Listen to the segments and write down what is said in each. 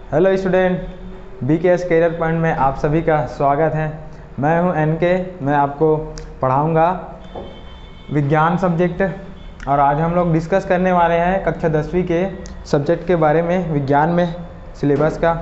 Hello student, BKS career point में आप सभी का स्वागत है। मैं हूं NK। मैं आपको पढ़ाऊंगा विज्ञान सब्जेक्ट और आज हम लोग डिस्कस करने वाले हैं कक्षा 10वीं के सब्जेक्ट के बारे में, विज्ञान में सिलेबस का।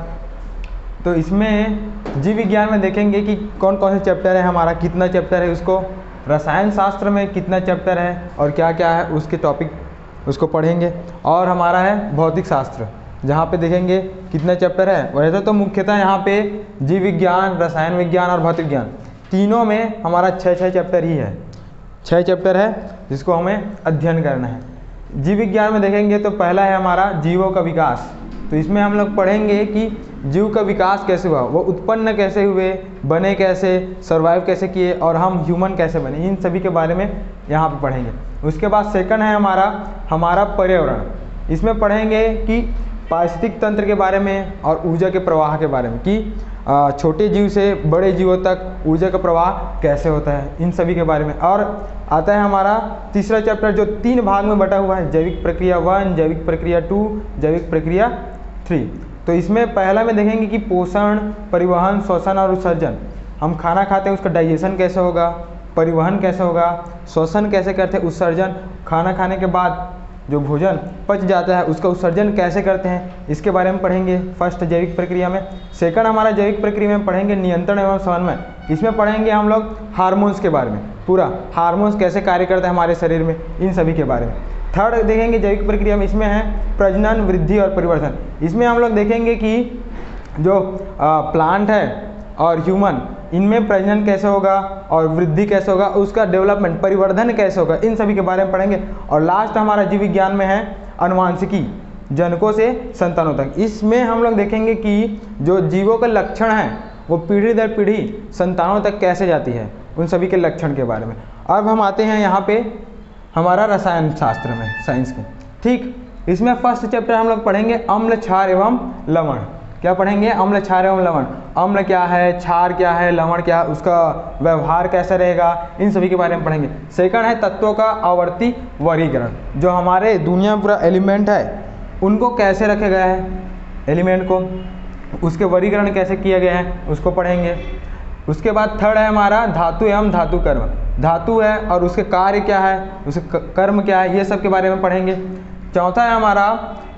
तो इसमें जीव विज्ञान में देखेंगे कि कौन कौन से चैप्टर है, हमारा कितना चैप्टर है, उसको रसायन शास्त्र में कितना चैप्टर है और क्या क्या है उसके टॉपिक उसको पढ़ेंगे। और हमारा है भौतिक शास्त्र, जहाँ पे देखेंगे कितने चैप्टर है। वैसे तो मुख्यतः यहाँ पे जीव विज्ञान, रसायन विज्ञान और भौतिक विज्ञान तीनों में हमारा 6 चैप्टर ही है। 6 चैप्टर है जिसको हमें अध्ययन करना है। जीव विज्ञान में देखेंगे तो पहला है हमारा जीवों का विकास। तो इसमें हम लोग पढ़ेंगे कि जीव का विकास कैसे हुआ, वो उत्पन्न कैसे हुए, बने कैसे, सर्वाइव कैसे किए और हम ह्यूमन कैसे बने, इन सभी के बारे में यहाँ पे पढ़ेंगे। उसके बाद सेकंड है हमारा पर्यावरण। इसमें पढ़ेंगे कि पारिस्थितिक तंत्र के बारे में और ऊर्जा के प्रवाह के बारे में, कि छोटे जीव से बड़े जीवों तक ऊर्जा का प्रवाह कैसे होता है, इन सभी के बारे में। और आता है हमारा तीसरा चैप्टर जो 3 भाग में बटा हुआ है, जैविक प्रक्रिया 1, जैविक प्रक्रिया 2, जैविक प्रक्रिया 3। तो इसमें पहला में देखेंगे कि पोषण, परिवहन, श्वसन और उत्सर्जन। हम खाना खाते हैं, उसका डाइजेशन कैसे होगा, परिवहन कैसे होगा, श्वसन कैसे करते हैं, उत्सर्जन, खाना खाने के बाद जो भोजन पच जाता है उसका उत्सर्जन कैसे करते हैं, इसके बारे में पढ़ेंगे फर्स्ट जैविक प्रक्रिया में। सेकंड हमारा जैविक प्रक्रिया में पढ़ेंगे नियंत्रण एवं समन्वय। इसमें पढ़ेंगे हम लोग हार्मोन्स के बारे में, पूरा हार्मोन्स कैसे कार्य करता है हमारे शरीर में, इन सभी के बारे में। थर्ड देखेंगे जैविक प्रक्रिया में, इसमें है प्रजनन, वृद्धि और परिवर्तन। इसमें हम लोग देखेंगे कि जो प्लांट है और ह्यूमन, इनमें प्रजनन कैसे होगा और वृद्धि कैसे होगा, उसका डेवलपमेंट, परिवर्धन कैसे होगा, इन सभी के बारे में पढ़ेंगे। और लास्ट हमारा जीव विज्ञान में है अनुवांशिकी, जनकों से संतानों तक। इसमें हम लोग देखेंगे कि जो जीवों के लक्षण हैं वो पीढ़ी दर पीढ़ी संतानों तक कैसे जाती है, उन सभी के लक्षण के बारे में। अब हम आते हैं यहाँ पे हमारा रसायन शास्त्र में, साइंस के। ठीक, इसमें फर्स्ट चैप्टर हम लोग पढ़ेंगे अम्ल, क्षार एवं लवण। क्या पढ़ेंगे? अम्ल, क्षार एवं लवण। अम्ल क्या है, क्षार क्या है, लवण क्या है, उसका व्यवहार कैसा रहेगा, इन सभी के बारे में पढ़ेंगे। सेकंड है तत्वों का आवर्ती वर्गीकरण। जो हमारे दुनिया में पूरा एलिमेंट है उनको कैसे रखा गया है, एलिमेंट को, उसके वर्गीकरण कैसे किया गया है, उसको पढ़ेंगे। उसके बाद थर्ड है हमारा धातु एवं धातु कर्म। धातु है और उसके कार्य क्या है, उसके कर्म क्या है, ये सब के बारे में पढ़ेंगे। चौथा है हमारा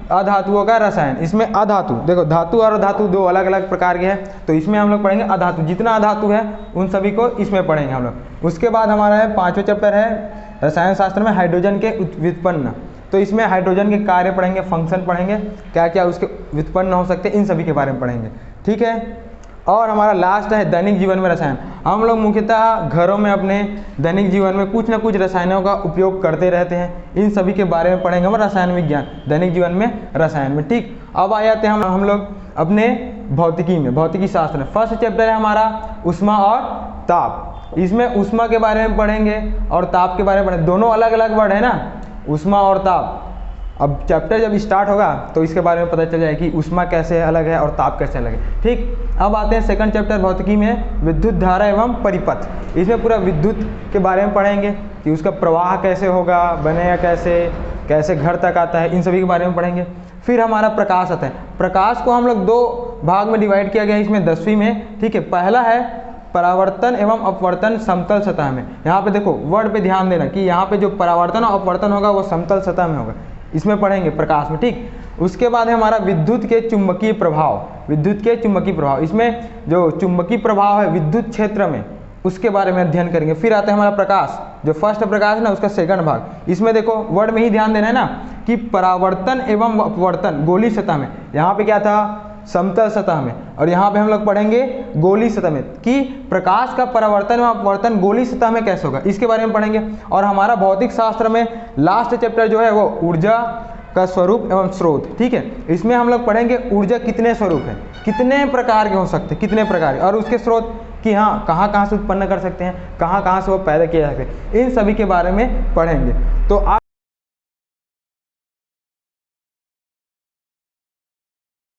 अधातुओं का रसायन। इसमें अधातु, देखो धातु और अधातु 2 अलग अलग प्रकार के हैं, तो इसमें हम लोग पढ़ेंगे अधातु। जितना अधातु है उन सभी को इसमें पढ़ेंगे हम लोग। उसके बाद हमारा है 5वां चैप्टर है रसायन शास्त्र में हाइड्रोजन के व्युत्पन्न। तो इसमें हाइड्रोजन के कार्य पढ़ेंगे, फंक्शन पढ़ेंगे, क्या क्या उसके व्युत्पन्न हो सकते हैं, इन सभी के बारे में पढ़ेंगे। ठीक है। और हमारा लास्ट है दैनिक जीवन में रसायन। हम लोग मुख्यतः घरों में अपने दैनिक जीवन में कुछ ना कुछ रसायनों का उपयोग करते रहते हैं, इन सभी के बारे में पढ़ेंगे हम रसायन विज्ञान, दैनिक जीवन में रसायन में। ठीक, अब आ जाते हैं हम लोग अपने भौतिकी में, भौतिकी शास्त्र में। फर्स्ट चैप्टर है हमारा ऊष्मा और ताप। इसमें ऊष्मा के बारे में पढ़ेंगे और ताप के बारे में पढ़ेंगे। दोनों अलग अलग वर्ड है ना, ऊष्मा और ताप। अब चैप्टर जब स्टार्ट होगा तो इसके बारे में पता चल जाएगा कि ऊष्मा कैसे अलग है और ताप कैसे अलग है। ठीक, अब आते हैं सेकंड चैप्टर भौतिकी में विद्युत धारा एवं परिपथ। इसमें पूरा विद्युत के बारे में पढ़ेंगे कि उसका प्रवाह कैसे होगा, बनेगा कैसे, कैसे घर तक आता है, इन सभी के बारे में पढ़ेंगे। फिर हमारा प्रकाश आता है। प्रकाश को हम लोग 2 भाग में डिवाइड किया गया है इसमें 10वीं में। ठीक है, पहला है परावर्तन एवं अपवर्तन समतल सतह में। यहाँ पे देखो वर्ड पे ध्यान देना कि यहाँ पे जो परावर्तन और अपवर्तन होगा वो समतल सतह में होगा, इसमें पढ़ेंगे प्रकाश में। ठीक, उसके बाद है हमारा विद्युत के चुंबकीय प्रभाव। विद्युत के चुंबकीय प्रभाव, इसमें जो चुंबकीय प्रभाव है विद्युत क्षेत्र में, उसके बारे में अध्ययन करेंगे। फिर आता है हमारा प्रकाश, जो फर्स्ट प्रकाश है ना, उसका सेकंड भाग। इसमें देखो वर्ड में ही ध्यान देना है ना कि परावर्तन एवं अपवर्तन गोलीय सतह में। यहाँ पे क्या था, समतल सतह में, और यहाँ पे हम लोग पढ़ेंगे गोलीय सतह में कि प्रकाश का परावर्तन एवं अपवर्तन गोलीय सतह में कैसे होगा, इसके बारे में पढ़ेंगे। और हमारा भौतिक शास्त्र में लास्ट चैप्टर जो है वो ऊर्जा का स्वरूप एवं स्रोत। ठीक है, इसमें हम लोग पढ़ेंगे ऊर्जा कितने स्वरूप है, कितने प्रकार के हो सकते हैं, कितने प्रकार, और उसके स्रोत कि हाँ कहाँ कहाँ से उत्पन्न कर सकते हैं, कहाँ कहाँ से वो पैदा किया जा सकते हैं, इन सभी के बारे में पढ़ेंगे। तो